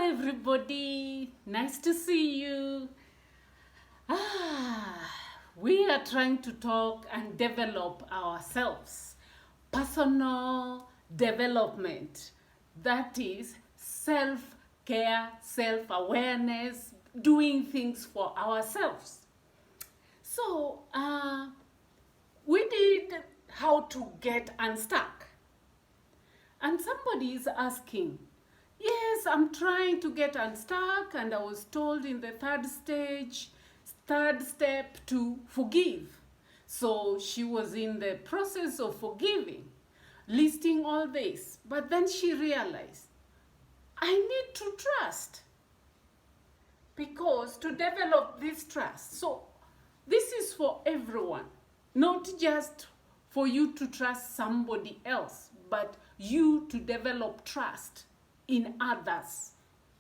everybody, nice to see you. We are trying to talk and develop ourselves. Personal development, that is self-care, self-awareness, doing things for ourselves. So, we did how to get unstuck. And somebody is asking, yes, I'm trying to get unstuck, and I was told in the third step to forgive. So she was in the process of forgiving, listing all this. But then she realized, I need to trust. Because to develop this trust, so this is for everyone, not just for you to trust somebody else, but you to develop trust in others,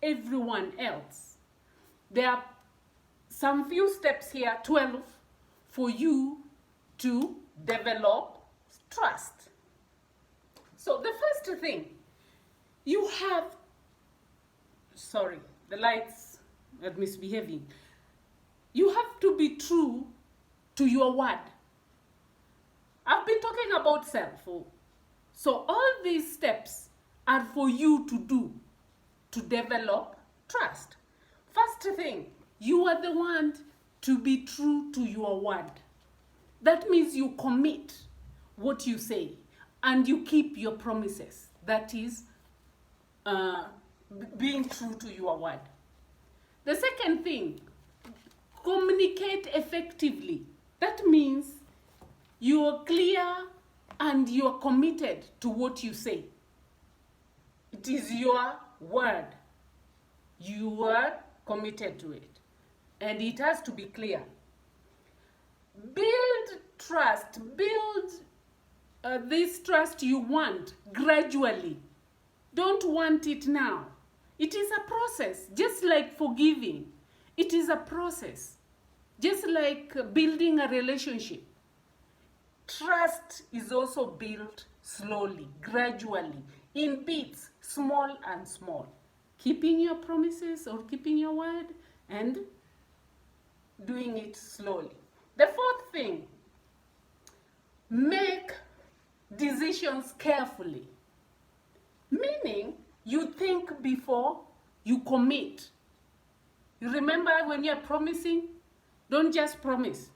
everyone else. There are some few steps here, 12, for you to develop trust. So the first thing, you have, sorry, the lights are misbehaving. You have to be true to your word. I've been talking about self. So all these steps are for you to do to develop trust. First thing, you are the one to be true to your word. That means you commit what you say and you keep your promises. That is being true to your word. The second thing, communicate effectively. That means you are clear and you are committed to what you say. It is your word. You are committed to it. And it has to be clear. Build trust. Build this trust you want gradually. Don't want it now. It is a process, just like forgiving. It is a process, just like building a relationship. Trust is also built slowly, gradually, in bits, small and small. Keeping your promises or keeping your word and doing it slowly. The fourth thing, make decisions carefully. Meaning, you think before you commit. You remember when you're promising? Don't just promise.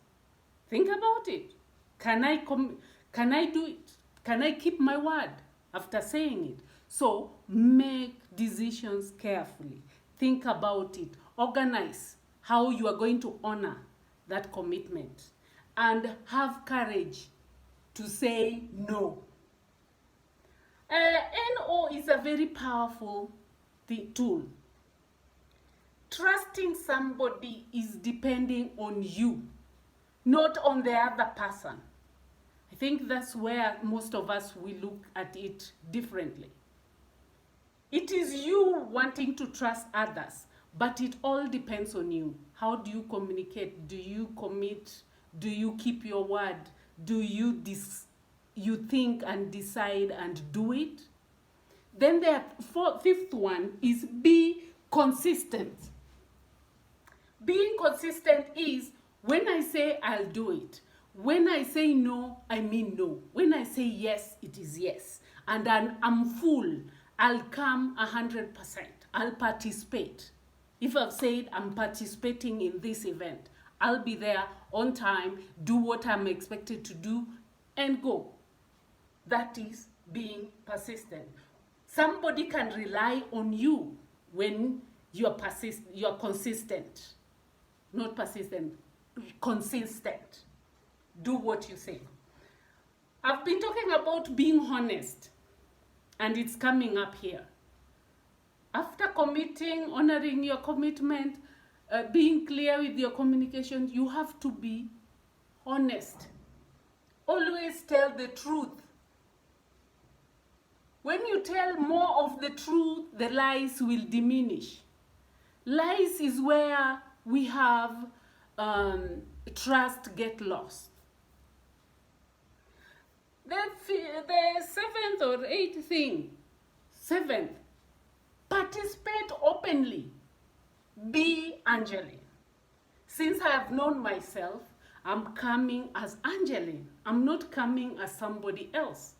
Think about it. Can I do it? Can I keep my word after saying it? So make decisions carefully. Think about it. Organize how you are going to honor that commitment. And have courage to say no. NO is a very powerful tool. Trusting somebody is depending on you, not on the other person. I think that's where most of us will look at it differently. It is you wanting to trust others, but it all depends on you. How do you communicate? Do you commit? Do you keep your word? Do you think and decide and do it? Then the fifth one is be consistent. Being consistent is when I say I'll do it. When I say no, I mean no. When I say yes, it is yes. And I'm full. I'll come 100%. I'll participate. If I've said I'm participating in this event, I'll be there on time, do what I'm expected to do, and go. That is being persistent. Somebody can rely on you when you're consistent. Not persistent, consistent. Do what you say. I've been talking about being honest, and it's coming up here. After committing, honoring your commitment, being clear with your communication, you have to be honest. Always tell the truth. When you tell more of the truth, the lies will diminish. Lies is where we have trust get lost. The seventh or eighth thing, seventh, Participate openly. Be Angeline. Since I have known myself, I'm coming as Angeline. I'm not coming as somebody else.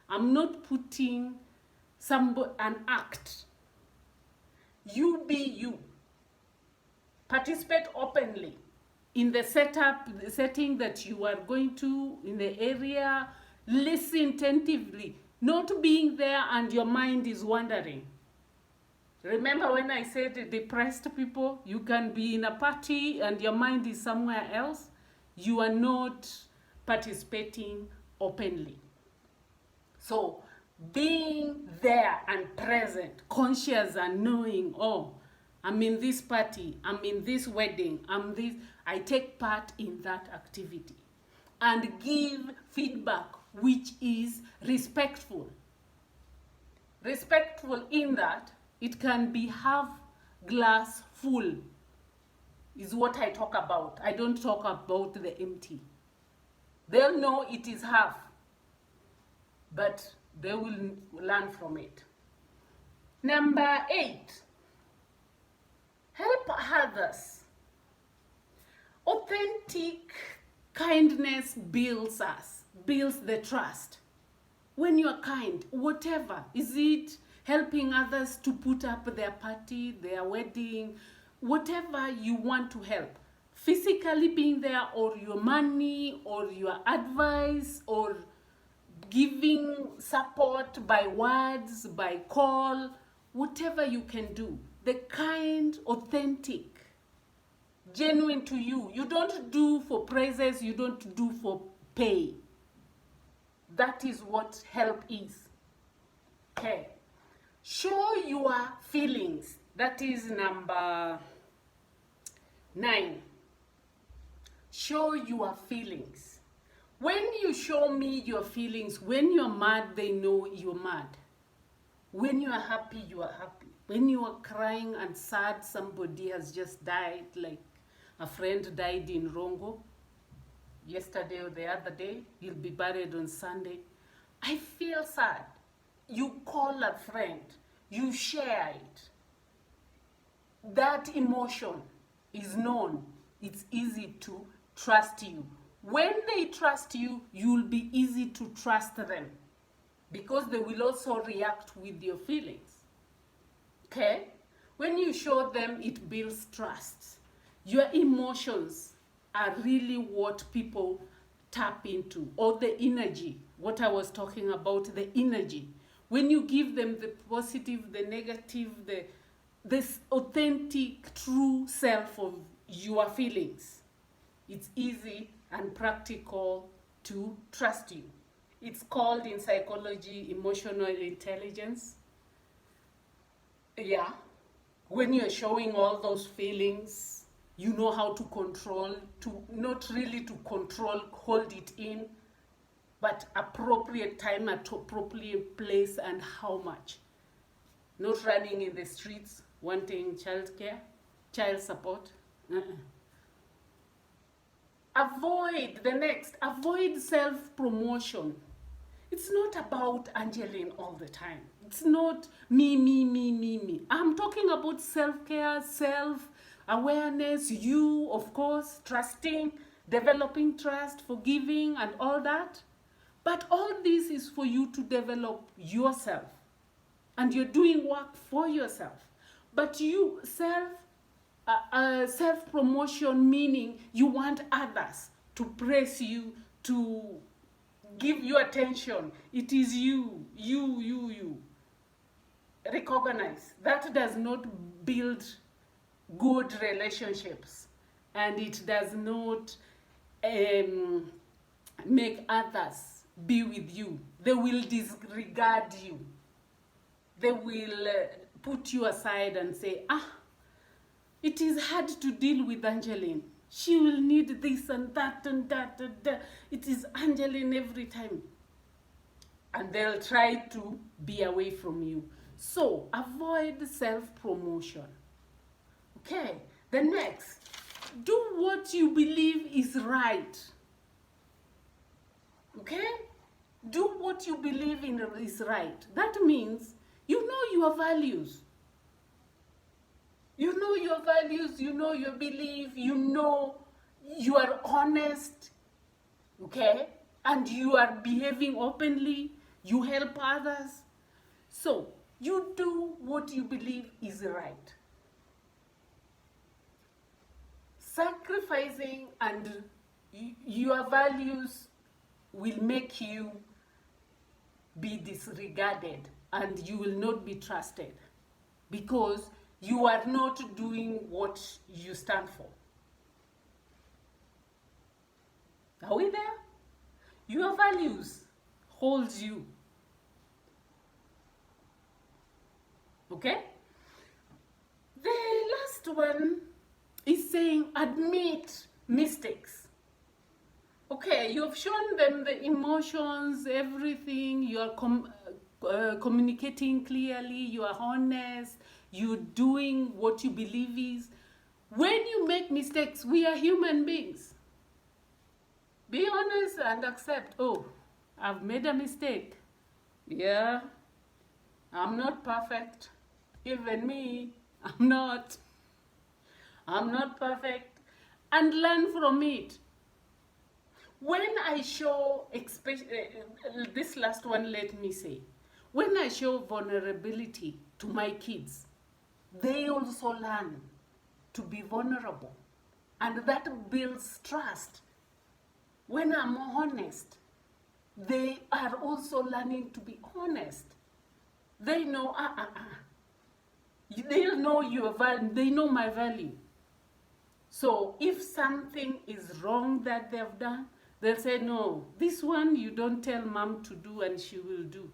I'm not putting an act. You be you. Participate openly in the setting that you are going to, in the area. Listen attentively, not being there and your mind is wandering. Remember when I said depressed people, you can be in a party and your mind is somewhere else. You are not participating openly. So being there and present, conscious and knowing, oh, I'm in this party, I'm in this wedding, I take part in that activity. And give feedback which is respectful. Respectful in that it can be half glass full is what I talk about. I don't talk about the empty. They'll know it is half, but they will learn from it. Number 8, help others. Authentic kindness builds the trust. When you are kind, whatever, is it helping others to put up their party, their wedding, whatever you want to help, physically being there, or your money, or your advice, or giving support by words, by call, whatever you can do, the kind, authentic, genuine to you. You don't do for praises, you don't do for pay. That is what help is. Okay. Show your feelings. That is number 9. Show your feelings. When you show me your feelings, when you're mad, they know you're mad. When you are happy, you are happy. When you are crying and sad, somebody has just died, like a friend died in Rongo yesterday or the other day, he'll be buried on Sunday. I feel sad. You call a friend, you share it. That emotion is known. It's easy to trust you. When they trust you, you'll be easy to trust them because they will also react with your feelings. Okay? When you show them, it builds trust. Your emotions are really what people tap into, or the energy, what I was talking about, the energy. When you give them the positive, the negative, this authentic, true self of your feelings, it's easy and practical to trust you. It's called in psychology emotional intelligence. Yeah, when you're showing all those feelings, you know how to control, to not really to control, hold it in, but appropriate time at appropriate place and how much. Not running in the streets wanting child support. Avoid self-promotion. It's not about Angeline all the time. It's not me. I'm talking about self-care, self-awareness, you, of course, trusting, developing trust, forgiving, and all that. But all this is for you to develop yourself. And you're doing work for yourself. But you, self-promotion, meaning you want others to praise you, to give you attention. It is you. Recognize. That does not build good relationships. And it does not make others be with you. They will disregard you. They will put you aside and say, it is hard to deal with Angeline. She will need this and that and that and that. It is Angeline every time. And they'll try to be away from you. So avoid self-promotion. Okay, the next, do what you believe is right. Okay? Do what you believe in is right. That means you know your values. You know your values, you know your belief, you know you are honest, okay? And you are behaving openly, you help others. So, you do what you believe is right. Sacrificing and your values will make you be disregarded and you will not be trusted because you are not doing what you stand for. Are we there? Your values holds you. Okay? The last one is saying admit mistakes. Okay, you've shown them the emotions, everything, you are communicating clearly, you are honest, you're doing what you believe is. When you make mistakes, we are human beings. Be honest and accept, oh, I've made a mistake. Yeah, I'm not perfect. Even me, I'm not perfect. And learn from it. When I show, this last one, let me say, when I show vulnerability to my kids, they also learn to be vulnerable. And that builds trust. When I'm honest, they are also learning to be honest. They know, They know your value, they know my value. So if something is wrong that they've done, they'll say, no, this one you don't tell mom to do and she will do.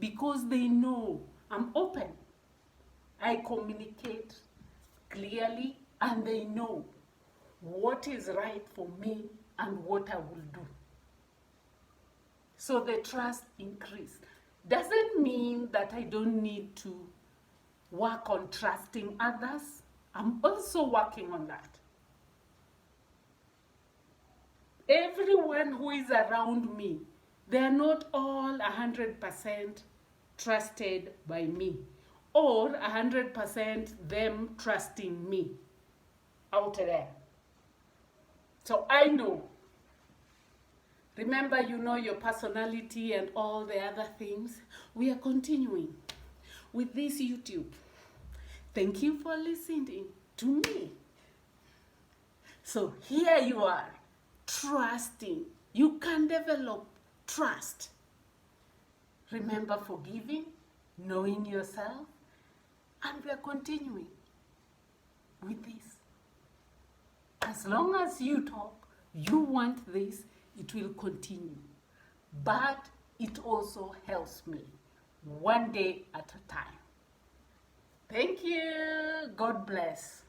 Because they know I'm open. I communicate clearly and they know what is right for me and what I will do. So the trust increase. Doesn't mean that I don't need to work on trusting others. I'm also working on that. Everyone who is around me, they're not all 100% trusted by me or 100% them trusting me out there. So I know. Remember, you know your personality and all the other things. We are continuing with this YouTube. Thank you for listening to me. So here you are, trusting. You can develop trust. Remember forgiving, knowing yourself, and we are continuing with this. As long as you talk, you want this, it will continue. But it also helps me, one day at a time. Thank you. God bless.